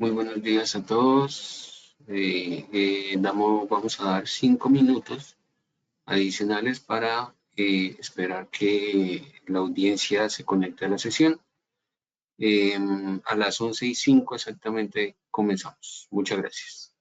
Muy buenos días a todos. Vamos a dar 5 minutos adicionales para esperar que la audiencia se conecte a la sesión. A las 11:05 exactamente comenzamos. Muchas gracias.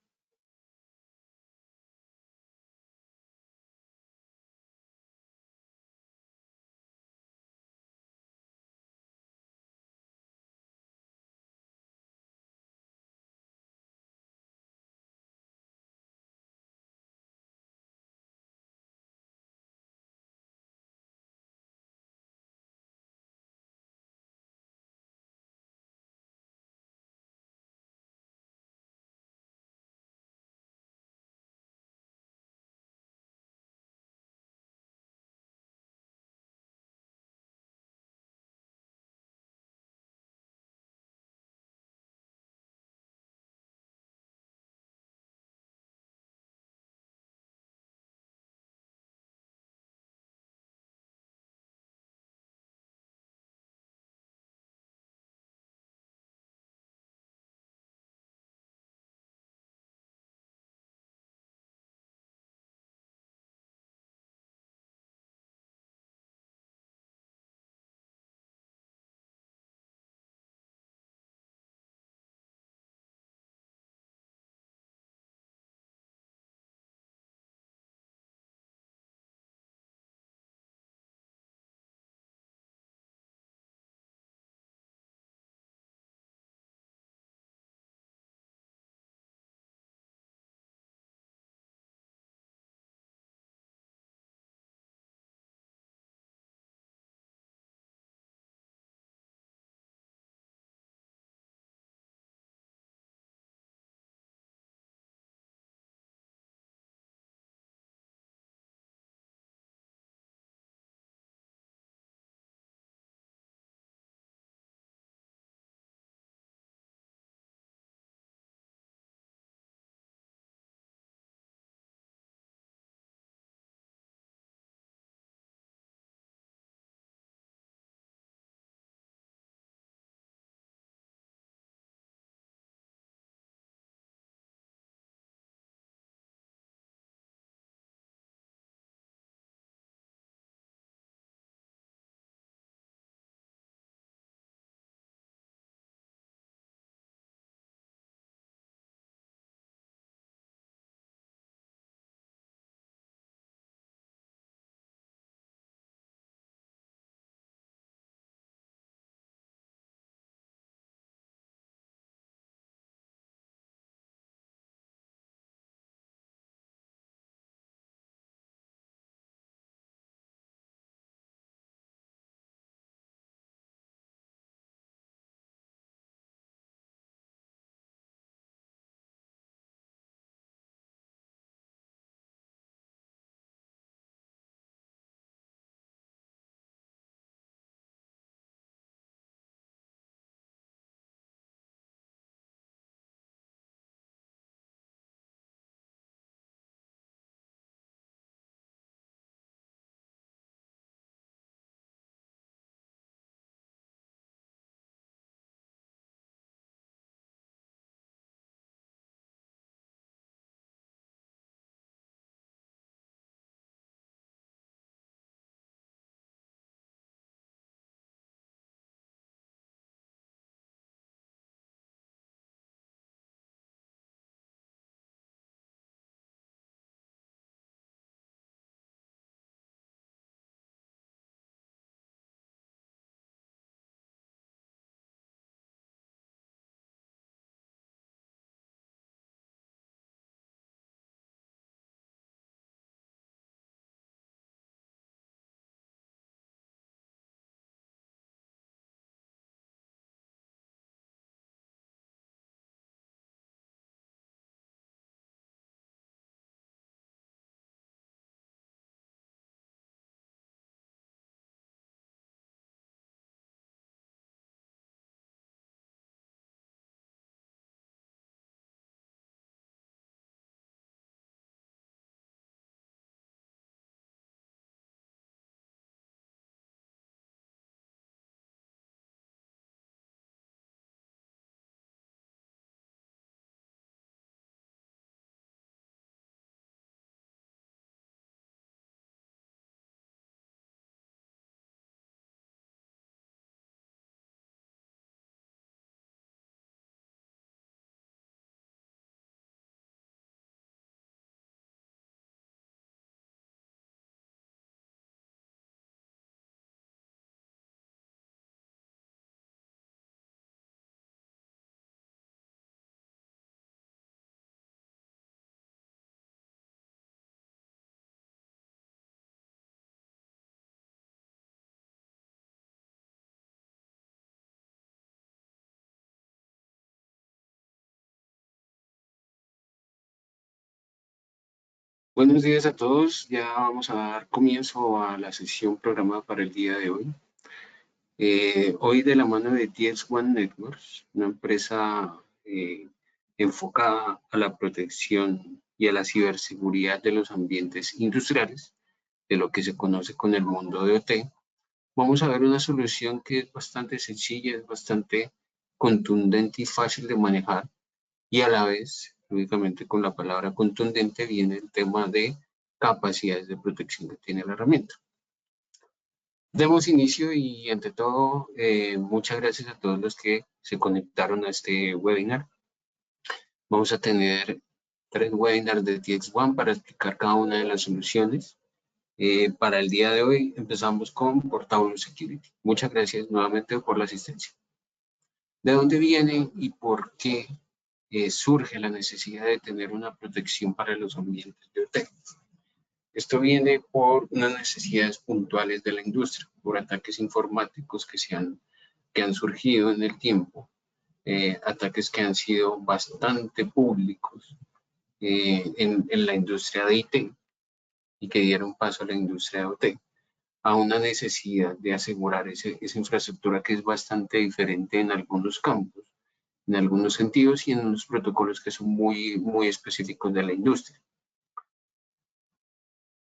Buenos días a todos. Ya vamos a dar comienzo a la sesión programada para el día de hoy. Hoy de la mano de TX1 Networks, una empresa enfocada a la protección y a la ciberseguridad de los ambientes industriales, de lo que se conoce con el mundo de OT. Vamos a ver una solución que es bastante sencilla, es bastante contundente y fácil de manejar, y a la vez, lógicamente con la palabra contundente viene el tema de capacidades de protección que tiene la herramienta. Demos inicio y ante todo, muchas gracias a todos los que se conectaron a este webinar. Vamos a tener 3 webinars de TX1 para explicar cada una de las soluciones. Para el día de hoy empezamos con Portable Security. Muchas gracias nuevamente por la asistencia. ¿De dónde viene y por qué surge la necesidad de tener una protección para los ambientes de OT? Esto viene por unas necesidades puntuales de la industria, por ataques informáticos que han surgido en el tiempo, ataques que han sido bastante públicos en la industria de IT y que dieron paso a la industria de OT, a una necesidad de asegurar esa infraestructura que es bastante diferente en algunos campos, en algunos sentidos y en unos protocolos que son muy específicos de la industria.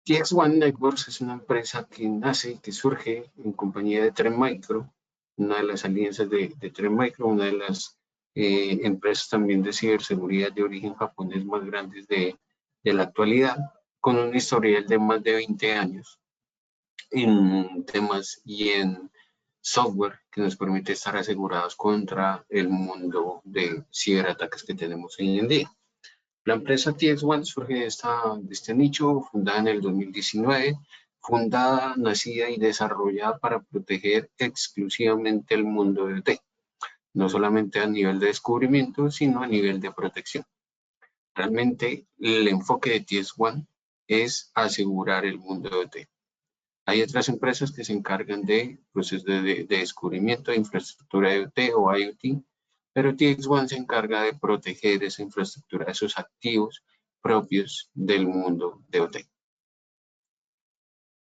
TX1 Networks es una empresa que nace, que surge en compañía de Trend Micro, una de las alianzas de Trend Micro, una de las empresas también de ciberseguridad de origen japonés más grandes de la actualidad, con un historial de más de 20 años en temas y en software que nos permite estar asegurados contra el mundo de ciberataques que tenemos hoy en día. La empresa TX1 surge de este nicho, fundada en el 2019, fundada, nacida y desarrollada para proteger exclusivamente el mundo de OT, no solamente a nivel de descubrimiento, sino a nivel de protección. Realmente el enfoque de TX1 es asegurar el mundo de OT. Hay otras empresas que se encargan de procesos de descubrimiento de infraestructura de IoT o IoT, pero TX1 se encarga de proteger esa infraestructura, esos activos propios del mundo de OT.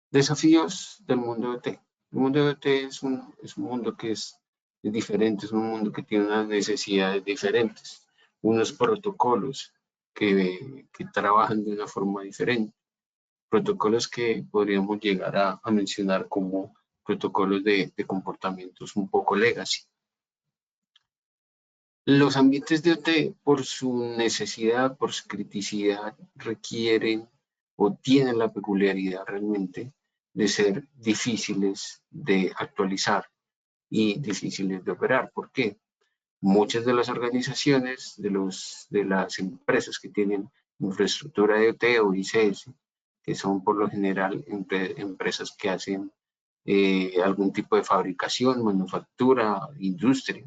Desafíos del mundo de OT. El mundo de OT es un mundo que es diferente, es un mundo que tiene unas necesidades diferentes, unos protocolos que trabajan de una forma diferente, protocolos que podríamos llegar a mencionar como protocolos de comportamientos un poco legacy. Los ambientes de OT, por su necesidad, por su criticidad, requieren o tienen la peculiaridad realmente de ser difíciles de actualizar y difíciles de operar. ¿Por qué? Muchas de las organizaciones, de las empresas que tienen infraestructura de OT o ICS, que son por lo general empresas que hacen algún tipo de fabricación, manufactura, industria,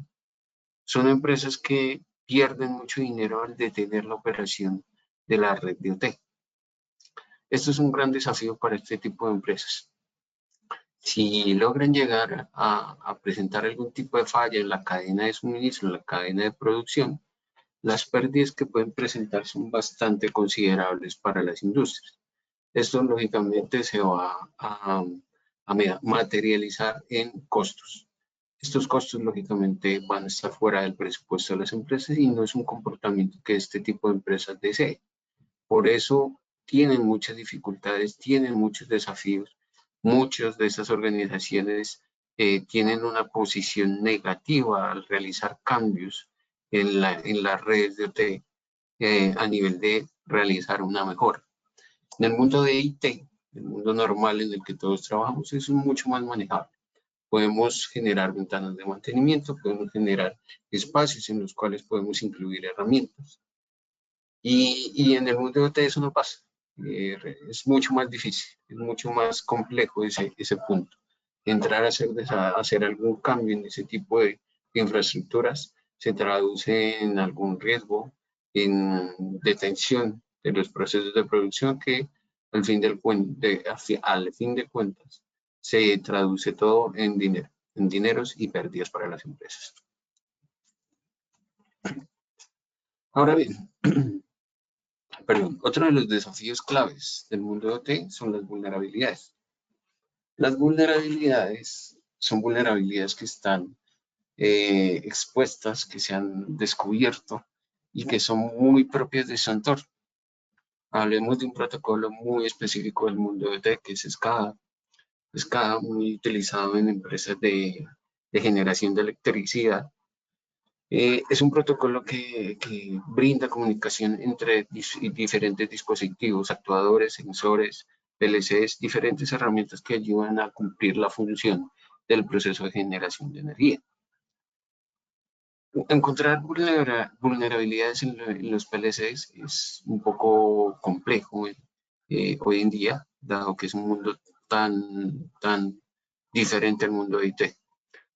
son empresas que pierden mucho dinero al detener la operación de la red de OT. Esto es un gran desafío para este tipo de empresas. Si logran llegar a presentar algún tipo de falla en la cadena de suministro, en la cadena de producción, las pérdidas que pueden presentar son bastante considerables para las industrias. Esto lógicamente se va a materializar en costos. Estos costos lógicamente van a estar fuera del presupuesto de las empresas y no es un comportamiento que este tipo de empresas desee. Por eso tienen muchas dificultades, tienen muchos desafíos. Muchas de estas organizaciones tienen una posición negativa al realizar cambios en las redes de OT a nivel de realizar una mejora. En el mundo de IT, el mundo normal en el que todos trabajamos, es mucho más manejable. Podemos generar ventanas de mantenimiento, podemos generar espacios en los cuales podemos incluir herramientas. Y en el mundo de OT eso no pasa. Es mucho más difícil, es mucho más complejo ese punto. Entrar a hacer algún cambio en ese tipo de infraestructuras se traduce en algún riesgo, en detención de los procesos de producción que al fin de cuentas se traduce todo en dinero, en dineros y pérdidas para las empresas. Ahora bien, Perdón, otro de los desafíos claves del mundo de OT son las vulnerabilidades. Las vulnerabilidades son vulnerabilidades que están expuestas, que se han descubierto y que son muy propias de su entorno. Hablemos de un protocolo muy específico del mundo de OT, que es SCADA. SCADA, muy utilizado en empresas de generación de electricidad. Es un protocolo que brinda comunicación entre diferentes dispositivos, actuadores, sensores, PLCs, diferentes herramientas que ayudan a cumplir la función del proceso de generación de energía. Encontrar vulnerabilidades en los PLCs es un poco complejo hoy en día, dado que es un mundo tan diferente al mundo de IT.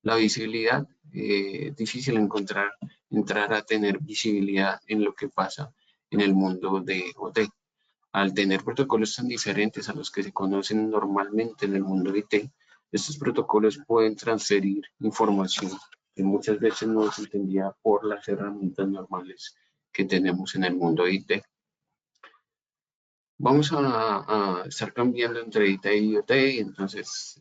La visibilidad, es difícil entrar a tener visibilidad en lo que pasa en el mundo de OT. Al tener protocolos tan diferentes a los que se conocen normalmente en el mundo de IT, estos protocolos pueden transferir información que muchas veces no se entendía por las herramientas normales que tenemos en el mundo de IT. Vamos a estar cambiando entre IT y OT, entonces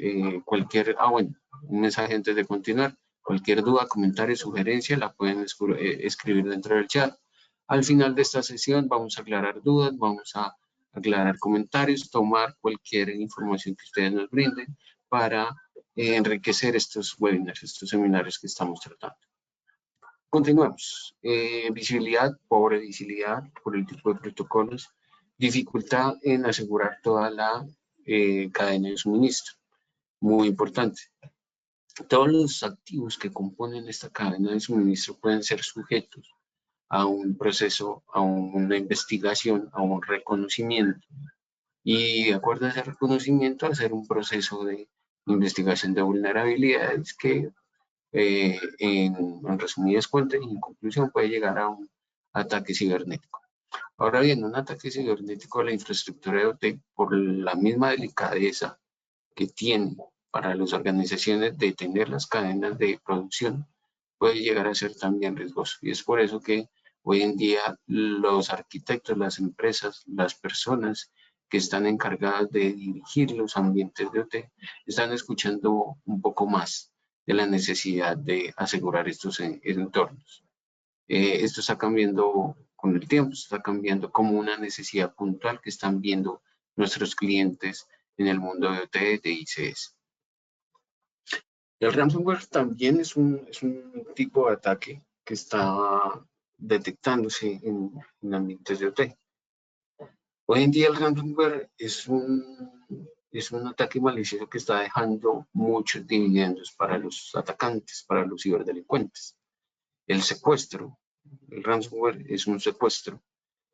bueno, un mensaje antes de continuar. Cualquier duda, comentario, sugerencia la pueden escribir dentro del chat. Al final de esta sesión vamos a aclarar dudas, vamos a aclarar comentarios, tomar cualquier información que ustedes nos brinden para enriquecer estos webinars, estos seminarios que estamos tratando. Continuamos. Visibilidad, pobre visibilidad por el tipo de protocolos, dificultad en asegurar toda la cadena de suministro. Muy importante. Todos los activos que componen esta cadena de suministro pueden ser sujetos a un proceso, a una investigación, a un reconocimiento. Y de acuerdo a ese reconocimiento, hacer un proceso de investigación de vulnerabilidades que en resumidas cuentas y en conclusión puede llegar a un ataque cibernético. Ahora bien, un ataque cibernético a la infraestructura de OT, por la misma delicadeza que tiene para las organizaciones de tener las cadenas de producción, puede llegar a ser también riesgoso. Y es por eso que hoy en día los arquitectos, las empresas, las personas que están encargadas de dirigir los ambientes de OT, están escuchando un poco más de la necesidad de asegurar estos entornos. Esto está cambiando con el tiempo, está cambiando como una necesidad puntual que están viendo nuestros clientes en el mundo de OT de ICS. El ransomware también es un tipo de ataque que está detectándose en ambientes de OT. Hoy en día el ransomware es un ataque malicioso que está dejando muchos dividendos para los atacantes, para los ciberdelincuentes. El secuestro, el ransomware es un secuestro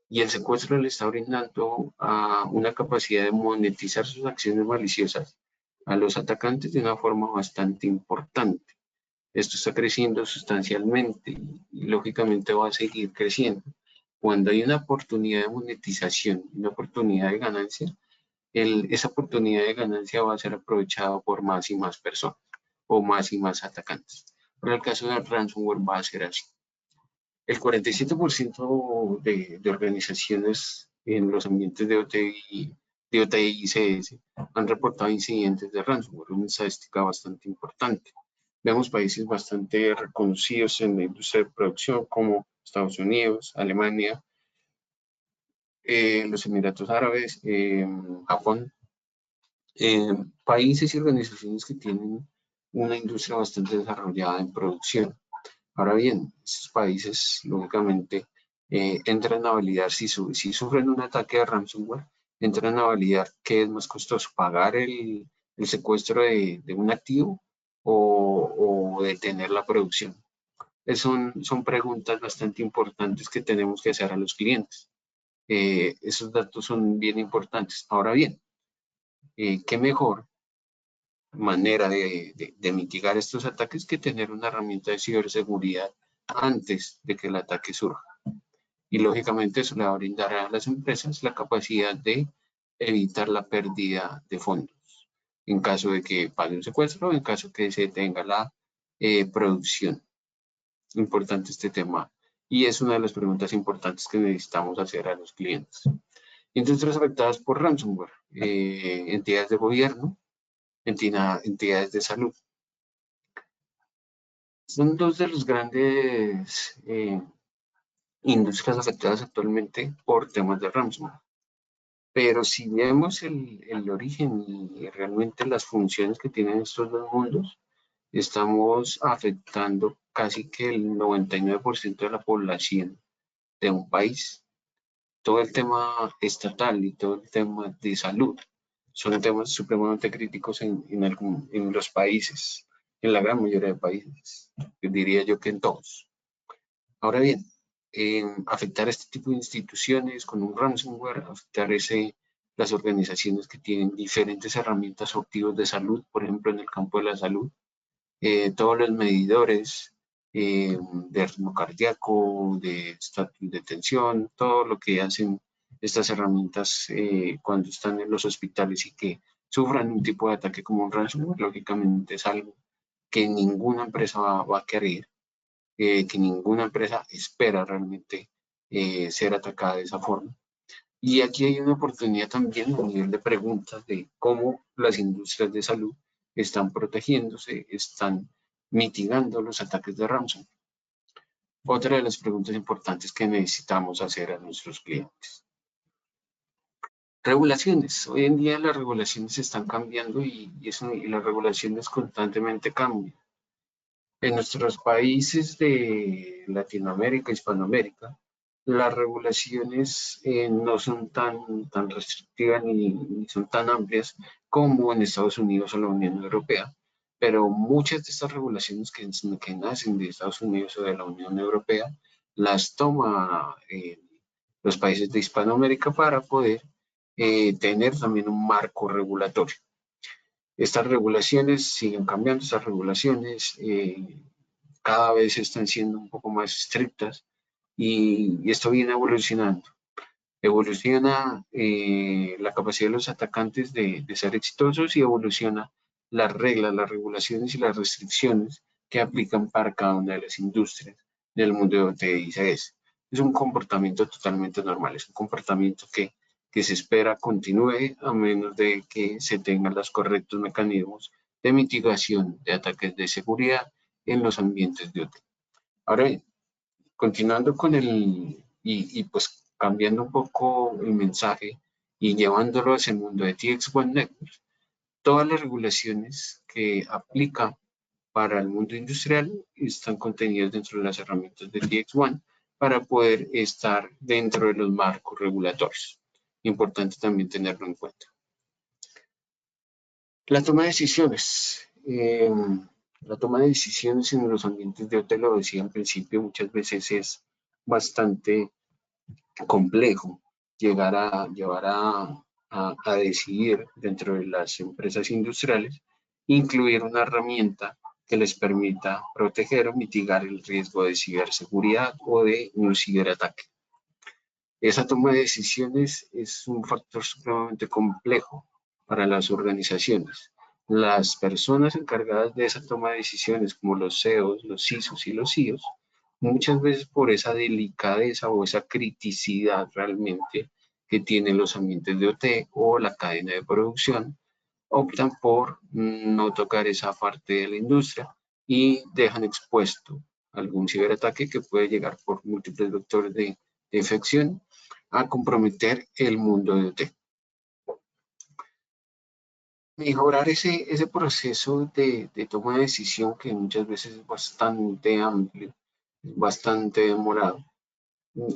y el secuestro le está brindando a una capacidad de monetizar sus acciones maliciosas a los atacantes de una forma bastante importante. Esto está creciendo sustancialmente y lógicamente va a seguir creciendo. Cuando hay una oportunidad de monetización, una oportunidad de ganancia, esa oportunidad de ganancia va a ser aprovechada por más y más personas o más y más atacantes. Pero el caso del ransomware va a ser así. El 47% de organizaciones en los ambientes de OT y ICS han reportado incidentes de ransomware, una estadística bastante importante. Vemos países bastante reconocidos en la industria de producción como Estados Unidos, Alemania, los Emiratos Árabes, Japón, países y organizaciones que tienen una industria bastante desarrollada en producción. Ahora bien, estos países, lógicamente, entran a validar si sufren un ataque de ransomware, entran a validar qué es más costoso, pagar el secuestro de un activo o detener la producción. Son preguntas bastante importantes que tenemos que hacer a los clientes. Esos datos son bien importantes. Ahora bien, ¿qué mejor manera de mitigar estos ataques que tener una herramienta de ciberseguridad antes de que el ataque surja? Y lógicamente eso le va a brindar a las empresas la capacidad de evitar la pérdida de fondos en caso de que pague un secuestro o en caso que se tenga la producción. Importante este tema. Y es una de las preguntas importantes que necesitamos hacer a los clientes. Industrias afectadas por ransomware, entidades de gobierno, entidades de salud. Son dos de los grandes industrias afectadas actualmente por temas de ransomware. Pero si vemos el origen y realmente las funciones que tienen estos dos mundos, estamos afectando casi que el 99% de la población de un país. Todo el tema estatal y todo el tema de salud son temas supremamente críticos en los países, en la gran mayoría de países, diría yo que en todos. Ahora bien, afectar este tipo de instituciones con un ransomware, afectar las organizaciones que tienen diferentes herramientas o activos de salud, por ejemplo, en el campo de la salud, todos los medidores de ritmo cardíaco, de estatus de tensión, todo lo que hacen estas herramientas cuando están en los hospitales y que sufran un tipo de ataque como un ransomware, lógicamente es algo que ninguna empresa va a querer, que ninguna empresa espera realmente ser atacada de esa forma. Y aquí hay una oportunidad también a nivel de preguntas de cómo las industrias de salud están protegiéndose, están mitigando los ataques de ransomware. Otra de las preguntas importantes que necesitamos hacer a nuestros clientes. Regulaciones. Hoy en día las regulaciones están cambiando y las regulaciones constantemente cambian. En nuestros países de Latinoamérica, Hispanoamérica, las regulaciones no son tan restrictivas ni son tan amplias como en Estados Unidos o la Unión Europea, pero muchas de estas regulaciones que nacen de Estados Unidos o de la Unión Europea las toma los países de Hispanoamérica para poder tener también un marco regulatorio. Estas regulaciones siguen cambiando, estas regulaciones cada vez están siendo un poco más estrictas y esto viene evolucionando. Evoluciona la capacidad de los atacantes de ser exitosos y evoluciona las reglas, las regulaciones y las restricciones que aplican para cada una de las industrias del mundo de OT y ICS. Es un comportamiento totalmente normal, es un comportamiento que se espera continúe a menos de que se tengan los correctos mecanismos de mitigación de ataques de seguridad en los ambientes de OT. Ahora bien, continuando con pues cambiando un poco el mensaje y llevándolo hacia el mundo de TX1 Network, todas las regulaciones que aplican para el mundo industrial están contenidas dentro de las herramientas de TX1 para poder estar dentro de los marcos regulatorios. Importante también tenerlo en cuenta. La toma de decisiones. La toma de decisiones en los ambientes de OT, lo decía al principio, muchas veces es bastante complejo llegar a llevar a decidir dentro de las empresas industriales, incluir una herramienta que les permita proteger o mitigar el riesgo de ciberseguridad o de un ciberataque. Esa toma de decisiones es un factor supremamente complejo para las organizaciones. Las personas encargadas de esa toma de decisiones, como los CEOs, los CISOs y los CIOs, muchas veces por esa delicadeza o esa criticidad realmente que tienen los ambientes de OT o la cadena de producción, optan por no tocar esa parte de la industria y dejan expuesto algún ciberataque que puede llegar por múltiples vectores de infección a comprometer el mundo de OT. Mejorar ese proceso de toma de decisión que muchas veces es bastante amplio, bastante demorado,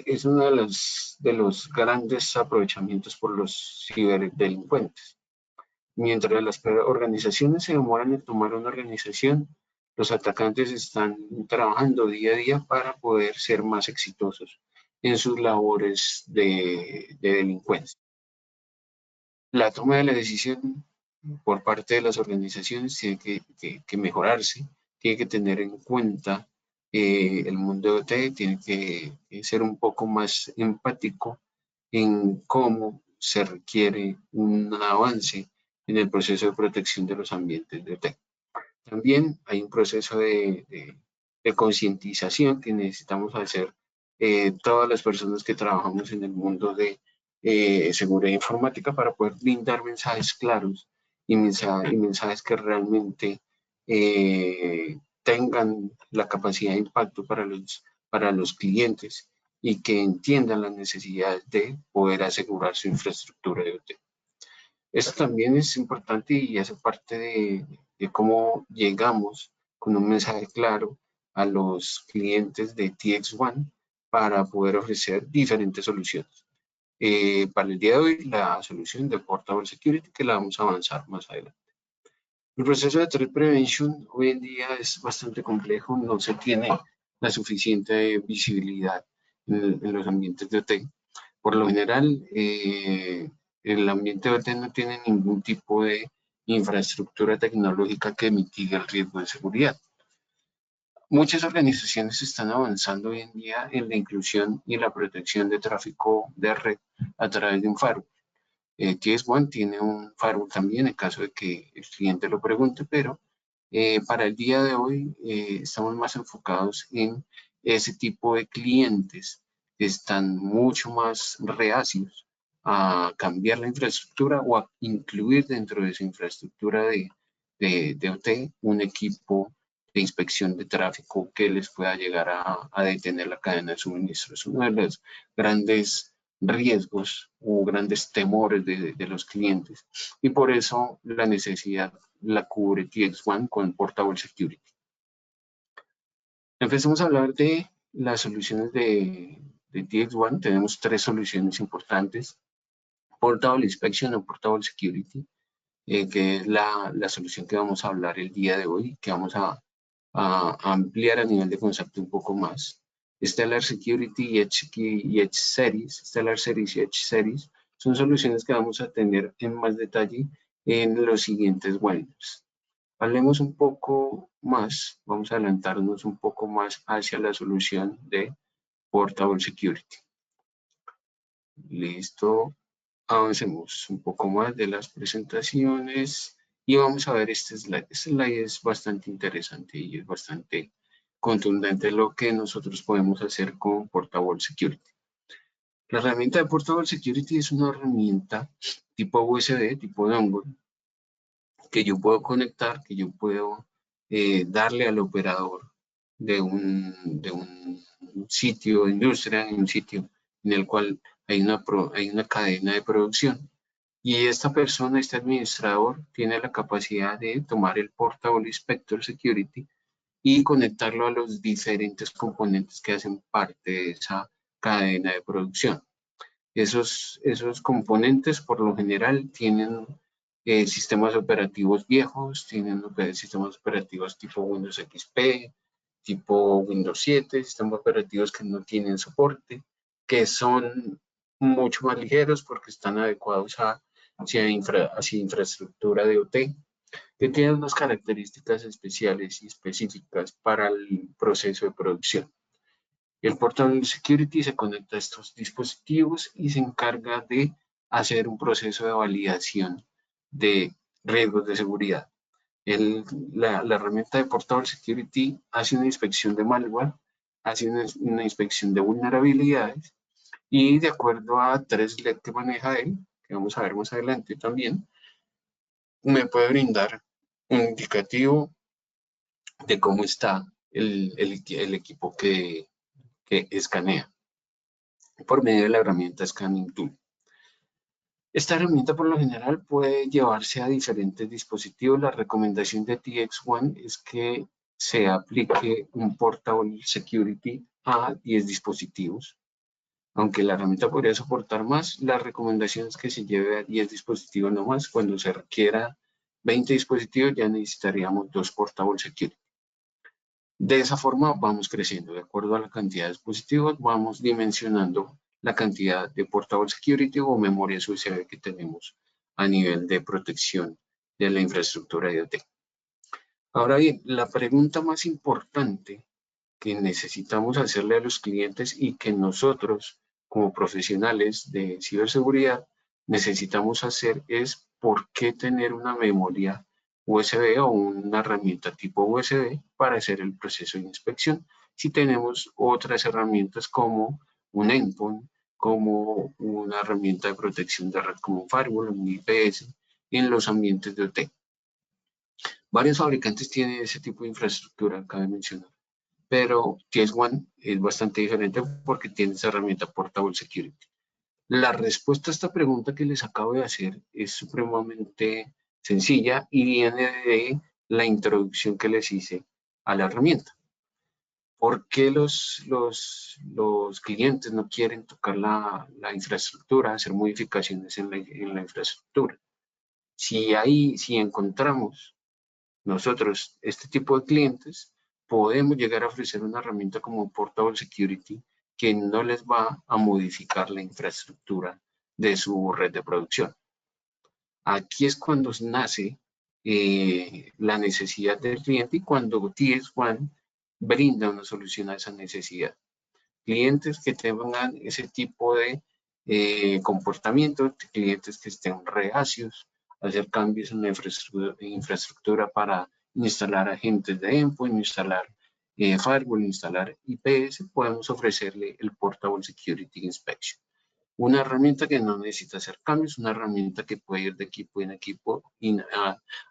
es uno de los grandes aprovechamientos por los ciberdelincuentes. Mientras las organizaciones se demoran en tomar una organización, los atacantes están trabajando día a día para poder ser más exitosos en sus labores de delincuencia. La toma de la decisión por parte de las organizaciones tiene que mejorarse, tiene que tener en cuenta el mundo de OT, tiene que ser un poco más empático en cómo se requiere un avance en el proceso de protección de los ambientes de OT. También hay un proceso de concientización que necesitamos hacer todas las personas que trabajamos en el mundo de seguridad informática para poder brindar mensajes claros y mensajes que realmente tengan la capacidad de impacto para los clientes y que entiendan las necesidades de poder asegurar su infraestructura de OT. Esto también es importante y hace parte de cómo llegamos con un mensaje claro a los clientes de TX1 para poder ofrecer diferentes soluciones. Para el día de hoy, la solución de Portable Security que la vamos a avanzar más adelante. El proceso de Threat Prevention hoy en día es bastante complejo, no se tiene la suficiente visibilidad en los ambientes de OT. Por lo general, el ambiente de OT no tiene ningún tipo de infraestructura tecnológica que mitigue el riesgo de seguridad. Muchas organizaciones están avanzando hoy en día en la inclusión y la protección de tráfico de red a través de un firewall. TS1 tiene un firewall también en caso de que el cliente lo pregunte, pero para el día de hoy estamos más enfocados en ese tipo de clientes que están mucho más reacios a cambiar la infraestructura o a incluir dentro de esa infraestructura de OT un equipo de inspección de tráfico que les pueda llegar a detener la cadena de suministro. Es uno de los grandes riesgos o grandes temores de los clientes y por eso la necesidad la cubre TX1 con Portable Security. Empecemos a hablar de las soluciones de TX1. Tenemos tres soluciones importantes: Portable Inspection o Portable Security, que es la solución que vamos a hablar el día de hoy, que vamos a ampliar a nivel de concepto un poco más. Stellar Security y Edge Series, Stellar Series y Edge Series, son soluciones que vamos a tener en más detalle en los siguientes webinars. Hablemos un poco más, vamos a adelantarnos un poco más hacia la solución de Portable Security. Listo, avancemos un poco más de las presentaciones y vamos a ver este slide. Este slide es bastante interesante y es bastante contundente lo que nosotros podemos hacer con Portable Security. La herramienta de Portable Security es una herramienta tipo USB, tipo dongle, que yo puedo conectar, que yo puedo darle al operador de un sitio de industria, en un sitio en el cual hay una cadena de producción. Y esta persona, este administrador, tiene la capacidad de tomar el Portable Inspector Security y conectarlo a los diferentes componentes que hacen parte de esa cadena de producción. Esos componentes por lo general tienen sistemas operativos viejos, tienen sistemas operativos tipo Windows XP, tipo Windows 7, sistemas operativos que no tienen soporte, que son mucho más ligeros porque están adecuados hacia infraestructura de OT, que tienen unas características especiales y específicas para el proceso de producción. El Portable Security se conecta a estos dispositivos y se encarga de hacer un proceso de validación de riesgos de seguridad. La herramienta de Portable Security hace una inspección de malware, hace una inspección de vulnerabilidades y de acuerdo a 3 LED que maneja él, que vamos a ver más adelante también, me puede brindar un indicativo de cómo está el equipo que escanea por medio de la herramienta Scanning Tool. Esta herramienta por lo general puede llevarse a diferentes dispositivos. La recomendación de TX1 es que se aplique un Portable Security a 10 dispositivos. Aunque la herramienta podría soportar más, la recomendación es que se lleve a 10 dispositivos nomás. Cuando se requiera 20 dispositivos ya necesitaríamos 2 Portable Security. De esa forma vamos creciendo, de acuerdo a la cantidad de dispositivos, vamos dimensionando la cantidad de Portable Security o memorias USB que tenemos a nivel de protección de la infraestructura IoT. Ahora bien, la pregunta más importante que necesitamos hacerle a los clientes y que nosotros como profesionales de ciberseguridad necesitamos hacer es ¿por qué tener una memoria USB o una herramienta tipo USB para hacer el proceso de inspección? si tenemos otras herramientas como un endpoint, como una herramienta de protección de red como un firewall, un IPS, en los ambientes de OT. Varios fabricantes tienen ese tipo de infraestructura, cabe mencionar, pero TS1 es bastante diferente porque tiene esa herramienta Portable Security. La respuesta a esta pregunta que les acabo de hacer es supremamente sencilla y viene de la introducción que les hice a la herramienta. ¿Por qué los clientes no quieren tocar la infraestructura, hacer modificaciones en la infraestructura? Si encontramos nosotros este tipo de clientes, podemos llegar a ofrecer una herramienta como Portable Security que no les va a modificar la infraestructura de su red de producción. Aquí es cuando nace la necesidad del cliente y cuando TS1 brinda una solución a esa necesidad. Clientes que tengan ese tipo de comportamiento, clientes que estén reacios a hacer cambios en la infraestructura para instalar agentes de endpoint, instalar firewall, instalar IPS, podemos ofrecerle el Portable Security Inspection. Una herramienta que no necesita hacer cambios, una herramienta que puede ir de equipo en equipo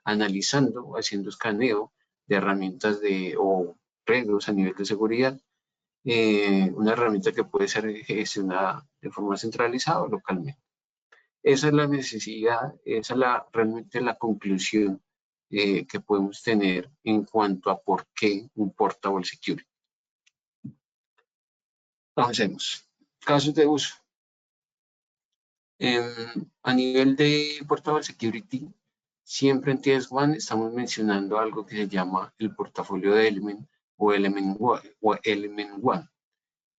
analizando, haciendo escaneo de herramientas o redes a nivel de seguridad. Una herramienta que puede ser gestionada de forma centralizada o localmente. Esa es la necesidad, esa es realmente la conclusión que podemos tener en cuanto a por qué un Portable Security. Avancemos. Casos de uso. A nivel de Portable Security, siempre en TS1 estamos mencionando algo que se llama el portafolio de Element o Element One.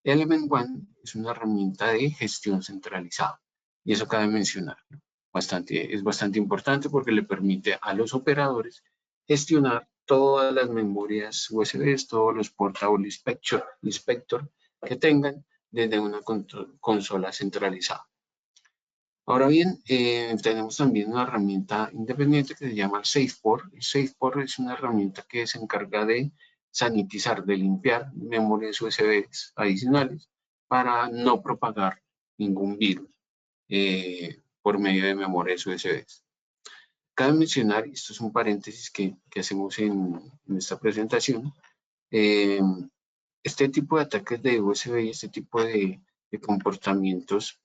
Element One es una herramienta de gestión centralizada y eso cabe mencionar. Es bastante importante porque le permite a los operadores gestionar todas las memorias USB, todos los portable inspector que tengan desde una consola centralizada. Ahora bien, tenemos también una herramienta independiente que se llama SafePort. El SafePort es una herramienta que se encarga de sanitizar, de limpiar memorias USB adicionales para no propagar ningún virus por medio de memorias USB. Cabe mencionar, y esto es un paréntesis que hacemos en esta presentación, este tipo de ataques de USB y este tipo de comportamientos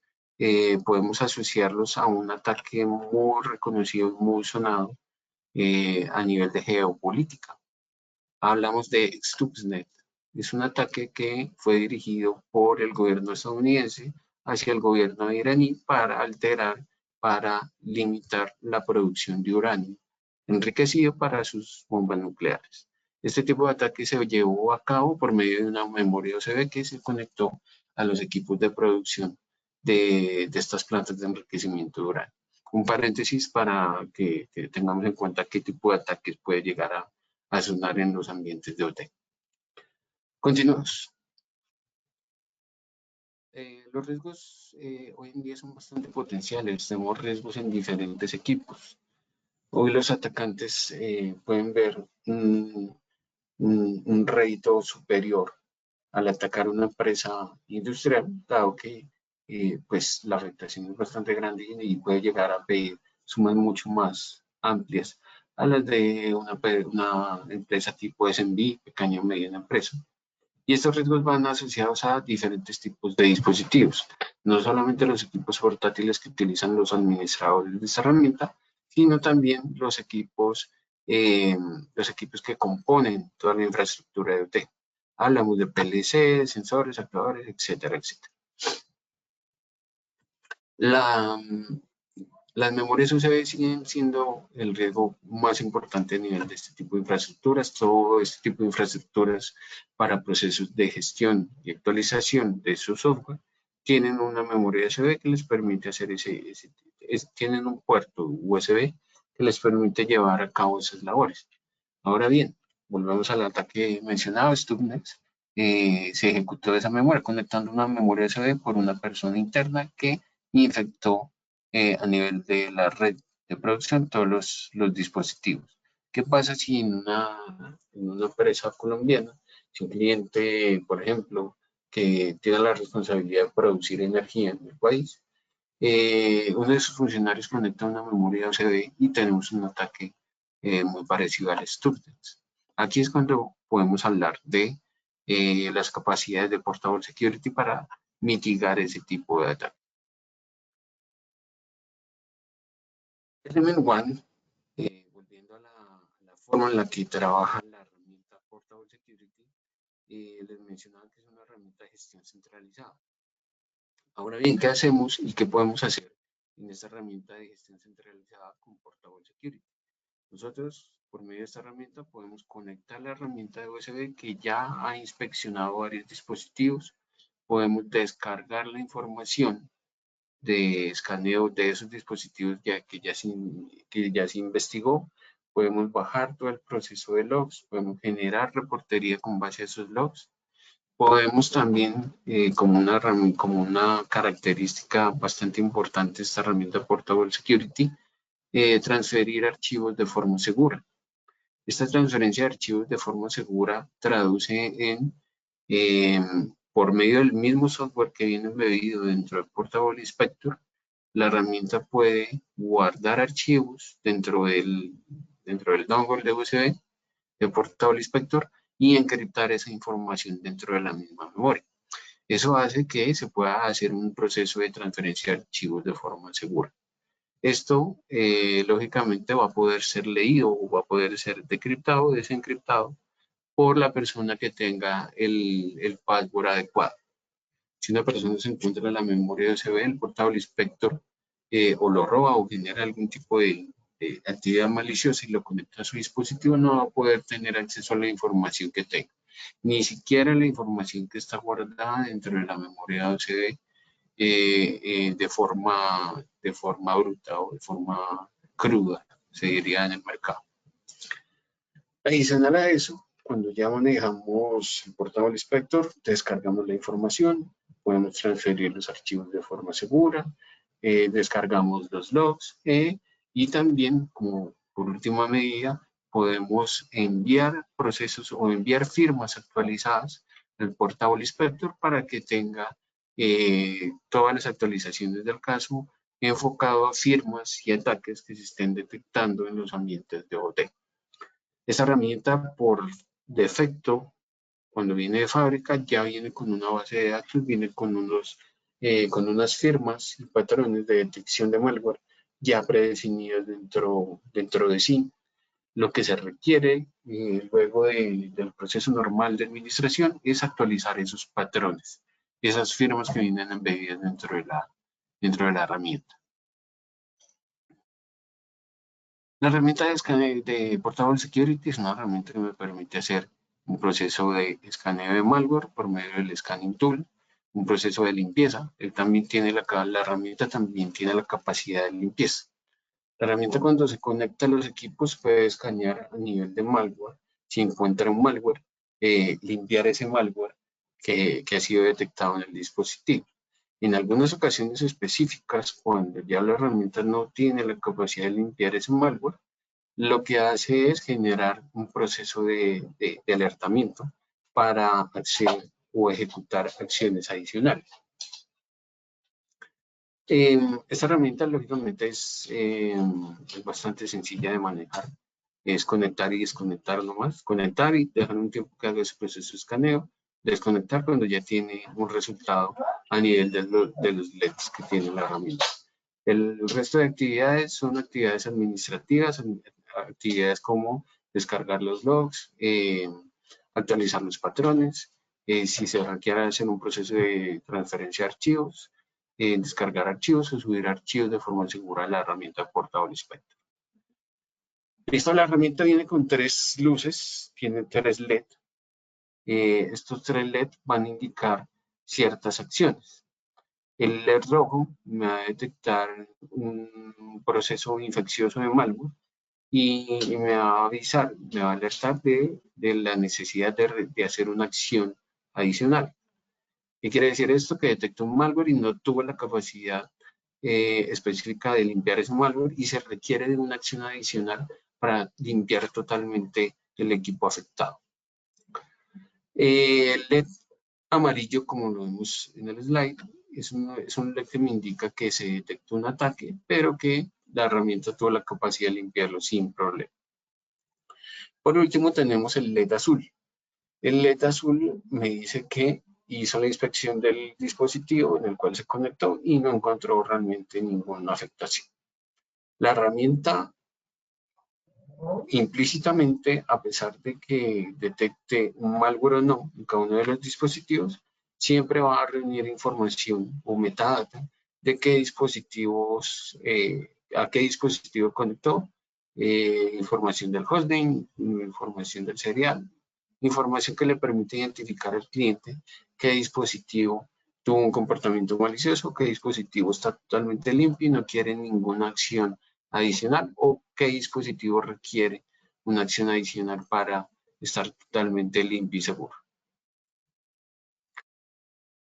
podemos asociarlos a un ataque muy reconocido, muy sonado a nivel de geopolítica. Hablamos de Stuxnet. Es un ataque que fue dirigido por el gobierno estadounidense hacia el gobierno iraní para alterar, para limitar la producción de uranio enriquecido para sus bombas nucleares. Este tipo de ataque se llevó a cabo por medio de una memoria USB que se conectó a los equipos de producción de estas plantas de enriquecimiento de uranio. Un paréntesis para que tengamos en cuenta qué tipo de ataques puede llegar a sonar en los ambientes de OT. Continuamos. Los riesgos hoy en día son bastante potenciales. Tenemos riesgos en diferentes equipos. Hoy los atacantes pueden ver un rédito superior al atacar una empresa industrial, dado que pues la afectación es bastante grande y puede llegar a pedir sumas mucho más amplias a las de una empresa tipo SMB, pequeña o mediana empresa. Y estos riesgos van asociados a diferentes tipos de dispositivos, no solamente los equipos portátiles que utilizan los administradores de esta herramienta, sino también los equipos que componen toda la infraestructura de OT. Hablamos de PLC, sensores, actuadores, etcétera, etcétera. Las memorias USB siguen siendo el riesgo más importante a nivel de este tipo de infraestructuras. Todo este tipo de infraestructuras para procesos de gestión y actualización de su software tienen una memoria USB que les permite hacer tienen un puerto USB que les permite llevar a cabo esas labores. Ahora bien, volvemos al ataque mencionado, Stuxnet. Se ejecutó esa memoria conectando una memoria USB por una persona interna que infectó a nivel de la red de producción todos los dispositivos. ¿Qué pasa si en una empresa colombiana Si un cliente, por ejemplo, que tiene la responsabilidad de producir energía en el país, uno de sus funcionarios conecta una memoria USB y tenemos un ataque muy parecido al Stuxnet. Aquí es cuando podemos hablar de las capacidades de Portable Security para mitigar ese tipo de ataque. Element One, volviendo a la forma en la que trabaja la herramienta Portable Security, les mencionaba que es una herramienta de gestión centralizada. Ahora bien, ¿qué hacemos y qué podemos hacer en esta herramienta de gestión centralizada con Portable Security? Nosotros, por medio de esta herramienta, podemos conectar la herramienta de USB que ya ha inspeccionado varios dispositivos. Podemos descargar la información de escaneo de esos dispositivos que ya se investigó. Podemos bajar todo el proceso de logs, podemos generar reportería con base a esos logs. Podemos también, como una característica bastante importante de esta herramienta Portable Security, transferir archivos de forma segura. Esta transferencia de archivos de forma segura traduce por medio del mismo software que viene embebido dentro del Portable Inspector, la herramienta puede guardar archivos dentro del dongle de USB de Portable Inspector y encriptar esa información dentro de la misma memoria. Eso hace que se pueda hacer un proceso de transferencia de archivos de forma segura. Esto, lógicamente, va a poder ser leído o va a poder ser decriptado o desencriptado por la persona que tenga el password adecuado. Si una persona se encuentra en la memoria USB, el Portable Inspector o lo roba o genera algún tipo de actividad maliciosa y lo conecta a su dispositivo, no va a poder tener acceso a la información que tenga. Ni siquiera la información que está guardada dentro de la memoria USB de forma bruta o de forma cruda, se diría en el mercado. Adicional a eso, cuando ya manejamos el Portable Inspector, descargamos la información, podemos transferir los archivos de forma segura, descargamos los logs y también, como por última medida, podemos enviar procesos o enviar firmas actualizadas al Portable Inspector para que tenga todas las actualizaciones del caso enfocado a firmas y ataques que se estén detectando en los ambientes de OT. Esta herramienta por defecto, cuando viene de fábrica, ya viene con una base de datos, viene con unas firmas y patrones de detección de malware ya predefinidos dentro de sí. Lo que se requiere luego del proceso normal de administración es actualizar esos patrones, esas firmas que vienen embebidas dentro de la herramienta. La herramienta de Portable Security es una herramienta que me permite hacer un proceso de escaneo de malware por medio del Scanning Tool, un proceso de limpieza. La herramienta también tiene la capacidad de limpieza. La herramienta cuando se conecta a los equipos puede escanear a nivel de malware. Si encuentra un malware, limpiar ese malware que ha sido detectado en el dispositivo. En algunas ocasiones específicas, cuando ya la herramienta no tiene la capacidad de limpiar ese malware, lo que hace es generar un proceso de alertamiento para hacer o ejecutar acciones adicionales. Esta herramienta, lógicamente, es bastante sencilla de manejar. Es conectar y desconectar nomás. Conectar y dejar un tiempo que haga ese proceso de escaneo. Desconectar cuando ya tiene un resultado a nivel de los LEDs que tiene la herramienta. El resto de actividades son actividades administrativas, actividades como descargar los logs, actualizar los patrones, si se requiere hacer un proceso de transferencia de archivos, descargar archivos o subir archivos de forma segura a la herramienta Portable Inspector. Listo, la herramienta viene con 3 luces, tiene 3 LED. Estos 3 LED van a indicar ciertas acciones. El LED rojo me va a detectar un proceso infeccioso de malware y me va a avisar, me va a alertar de la necesidad de hacer una acción adicional. ¿Qué quiere decir esto? Que detectó un malware y no tuvo la capacidad específica de limpiar ese malware y se requiere de una acción adicional para limpiar totalmente el equipo afectado. El LED amarillo, como lo vemos en el slide, es un LED que me indica que se detectó un ataque, pero que la herramienta tuvo la capacidad de limpiarlo sin problema. Por último, tenemos el LED azul. El LED azul me dice que hizo la inspección del dispositivo en el cual se conectó y no encontró realmente ninguna afectación. La herramienta implícitamente, a pesar de que detecte un malware o no en cada uno de los dispositivos, siempre va a reunir información o metadata de qué dispositivos, a qué dispositivo conectó, información del hostname, información del serial, información que le permite identificar al cliente qué dispositivo tuvo un comportamiento malicioso, qué dispositivo está totalmente limpio y no quiere ninguna acción adicional o qué dispositivo requiere una acción adicional para estar totalmente limpio y seguro.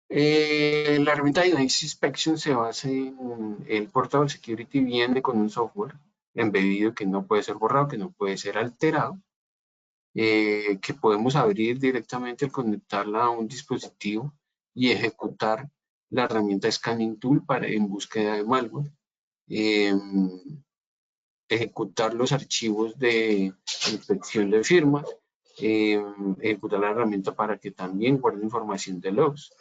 La herramienta de Device Inspection se basa en el Portable Security, viene con un software embedido que no puede ser borrado, que no puede ser alterado, que podemos abrir directamente al conectarla a un dispositivo y ejecutar la herramienta Scanning Tool en búsqueda de malware. Ejecutar los archivos de inspección de firmas, ejecutar la herramienta para que también guarde información de logs,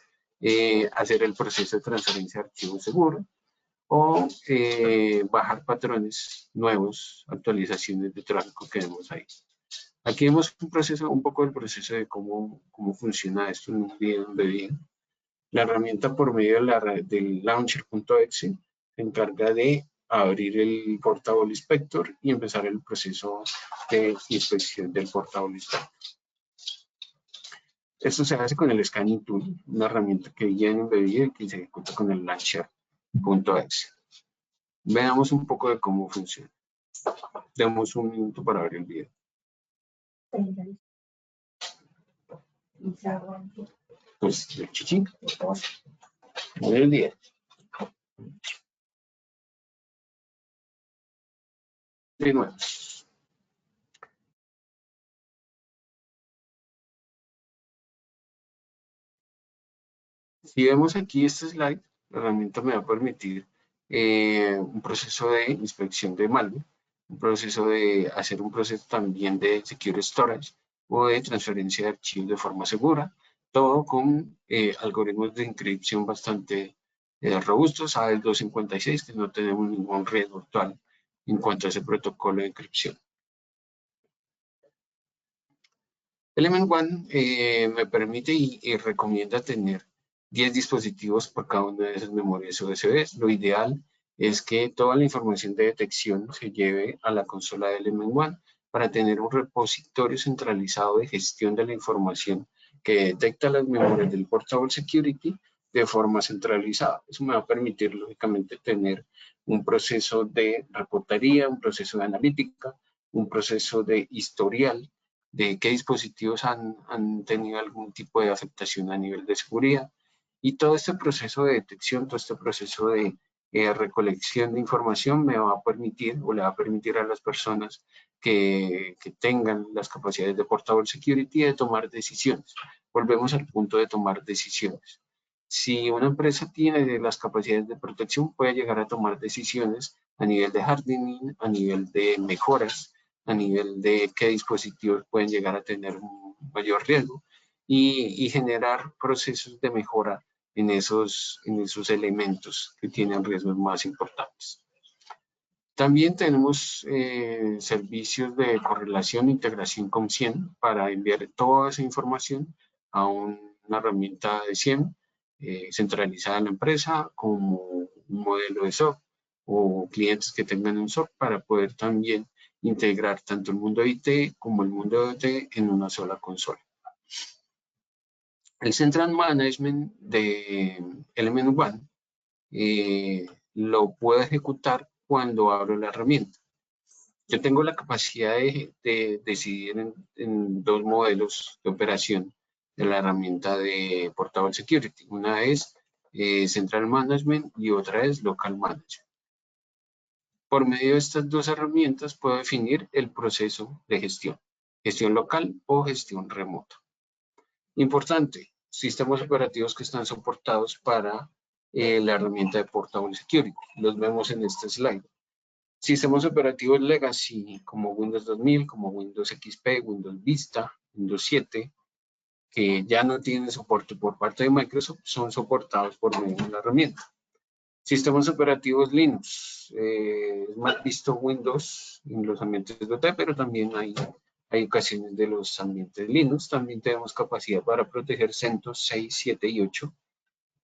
hacer el proceso de transferencia de archivos seguro o bajar patrones nuevos, actualizaciones de tráfico que vemos ahí. Aquí vemos un poco del proceso de cómo funciona esto en un video embedido. La herramienta por medio del launcher.exe se encarga de abrir el Portable Inspector y empezar el proceso de inspección del Portable Inspector. Esto se hace con el Scanning Tool, una herramienta que viene embedida y que se ejecuta con el launcher.exe. Veamos un poco de cómo funciona. Demos un minuto para abrir el video. Pues el chichi. Abre el video. De nuevo. Si vemos aquí este slide, la herramienta me va a permitir un proceso de inspección de malware, un proceso de hacer un proceso también de secure storage o de transferencia de archivos de forma segura, todo con algoritmos de encripción bastante robustos, AES-256, que no tenemos ningún riesgo actual en cuanto a ese protocolo de encripción. Element One me permite y recomienda tener 10 dispositivos por cada una de esas memorias USB. Lo ideal es que toda la información de detección se lleve a la consola de Element One para tener un repositorio centralizado de gestión de la información que detecta las memorias del Portable Security de forma centralizada. Eso me va a permitir, lógicamente, tener un proceso de reportería, un proceso de analítica, un proceso de historial de qué dispositivos han tenido algún tipo de afectación a nivel de seguridad. Y todo este proceso de detección, todo este proceso de recolección de información me va a permitir o le va a permitir a las personas que tengan las capacidades de Portable Security de tomar decisiones. Volvemos al punto de tomar decisiones. Si una empresa tiene las capacidades de protección, puede llegar a tomar decisiones a nivel de hardening, a nivel de mejoras, a nivel de qué dispositivos pueden llegar a tener un mayor riesgo y generar procesos de mejora en esos elementos que tienen riesgos más importantes. También tenemos servicios de correlación e integración con SIEM para enviar toda esa información a una herramienta de SIEM centralizada en la empresa como un modelo de SOC o clientes que tengan un SOC para poder también integrar tanto el mundo IT como el mundo de OT en una sola consola. El Central Management de Element One lo puedo ejecutar cuando abro la herramienta. Yo tengo la capacidad de decidir en dos modelos de operación de la herramienta de Portable Security. Una es Central Management y otra es Local Management. Por medio de estas dos herramientas puedo definir el proceso de gestión local o gestión remota. Importante, sistemas operativos que están soportados para la herramienta de Portable Security. Los vemos en este slide. Sistemas operativos legacy como Windows 2000, como Windows XP, Windows Vista, Windows 7, que ya no tienen soporte por parte de Microsoft, son soportados por medio de la herramienta. Sistemas operativos Linux. Es más visto Windows en los ambientes de OT, pero también hay ocasiones de los ambientes Linux. También tenemos capacidad para proteger CentOS 6, 7 y 8.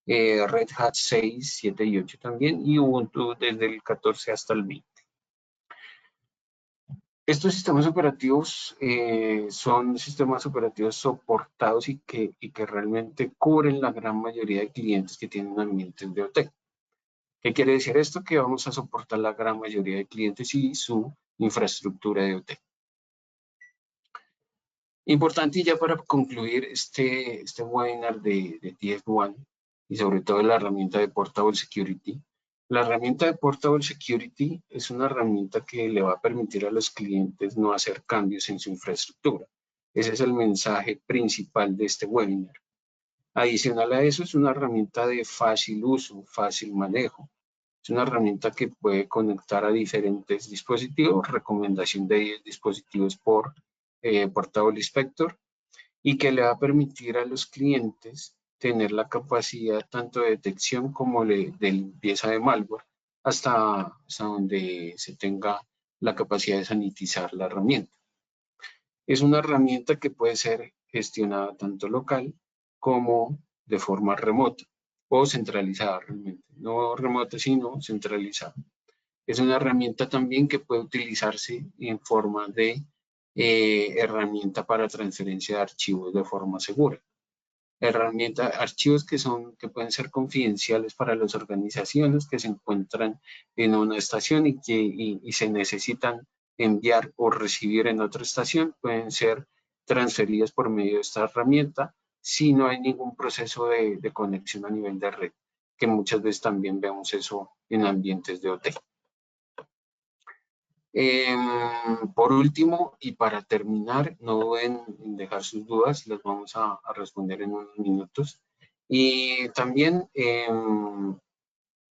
Red Hat 6, 7 y 8 también. Y Ubuntu desde el 14 hasta el 20. Estos sistemas operativos son sistemas operativos soportados y que realmente cubren la gran mayoría de clientes que tienen ambientes de OT. ¿Qué quiere decir esto? Que vamos a soportar la gran mayoría de clientes y su infraestructura de OT. Importante y ya para concluir este webinar de TF1 y sobre todo la herramienta de Portable Security. La herramienta de Portable Security es una herramienta que le va a permitir a los clientes no hacer cambios en su infraestructura. Ese es el mensaje principal de este webinar. Adicional a eso, es una herramienta de fácil uso, fácil manejo. Es una herramienta que puede conectar a diferentes dispositivos, recomendación de 10 dispositivos por Portable Inspector, y que le va a permitir a los clientes tener la capacidad tanto de detección como de limpieza de malware hasta donde se tenga la capacidad de sanitizar la herramienta. Es una herramienta que puede ser gestionada tanto local como de forma remota o centralizada realmente. No remota, sino centralizada. Es una herramienta también que puede utilizarse en forma de herramienta para transferencia de archivos de forma segura. Archivos que pueden ser confidenciales para las organizaciones que se encuentran en una estación y se necesitan enviar o recibir en otra estación, pueden ser transferidos por medio de esta herramienta si no hay ningún proceso de conexión a nivel de red, que muchas veces también vemos eso en ambientes de OT. Por último, y para terminar, no duden en dejar sus dudas, las vamos a responder en unos minutos. Y también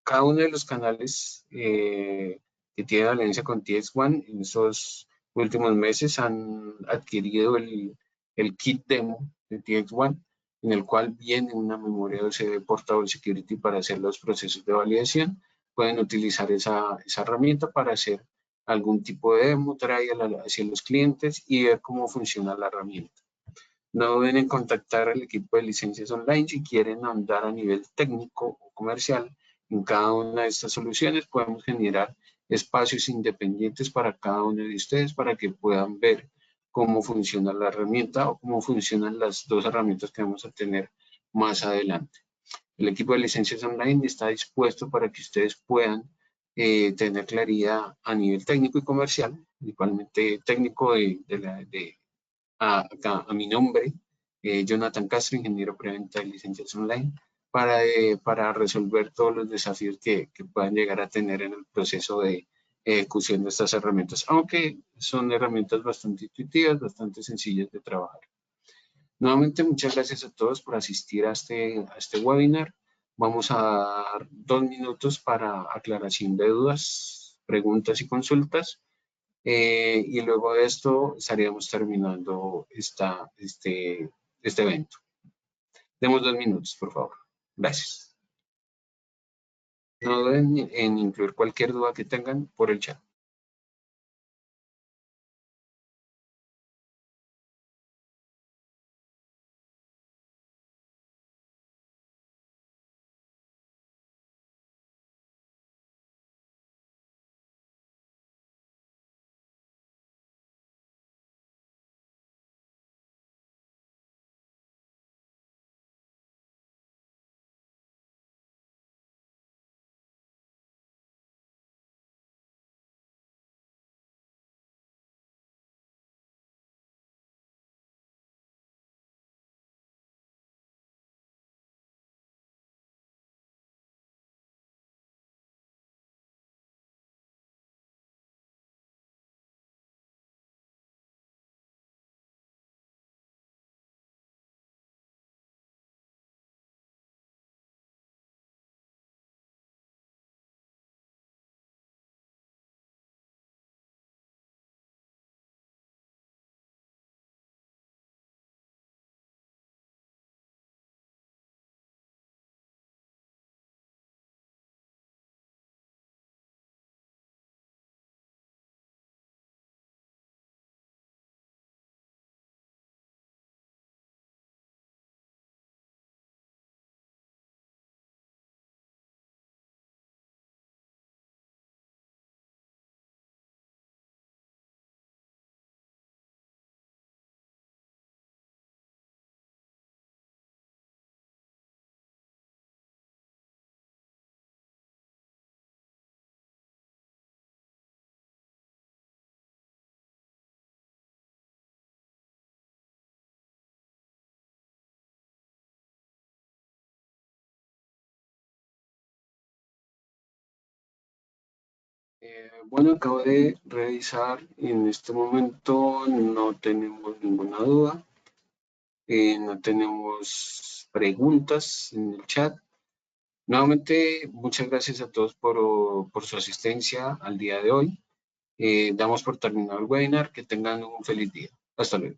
cada uno de los canales que tienen alianza con TX1 en estos últimos meses han adquirido el kit demo de TX1, en el cual viene una memoria USB Portable Security para hacer los procesos de validación. Pueden utilizar esa herramienta para hacer algún tipo de demo, trial hacia los clientes y ver cómo funciona la herramienta. No duden en contactar al equipo de licencias online si quieren andar a nivel técnico o comercial. En cada una de estas soluciones podemos generar espacios independientes para cada uno de ustedes para que puedan ver cómo funciona la herramienta o cómo funcionan las dos herramientas que vamos a tener más adelante. El equipo de licencias online está dispuesto para que ustedes puedan tener claridad a nivel técnico y comercial, principalmente técnico a mi nombre, Jonathan Castro, ingeniero preventa de licencias online, para resolver todos los desafíos que puedan llegar a tener en el proceso de ejecución de estas herramientas, aunque son herramientas bastante intuitivas, bastante sencillas de trabajar. Nuevamente, muchas gracias a todos por asistir a este webinar. Vamos a dar 2 minutos para aclaración de dudas, preguntas y consultas. Y luego de esto estaríamos terminando este evento. Demos 2 minutos, por favor. Gracias. No duden en incluir cualquier duda que tengan por el chat. Bueno, acabo de revisar y en este momento no tenemos ninguna duda, no tenemos preguntas en el chat. Nuevamente, muchas gracias a todos por su asistencia al día de hoy. Damos por terminado el webinar. Que tengan un feliz día. Hasta luego.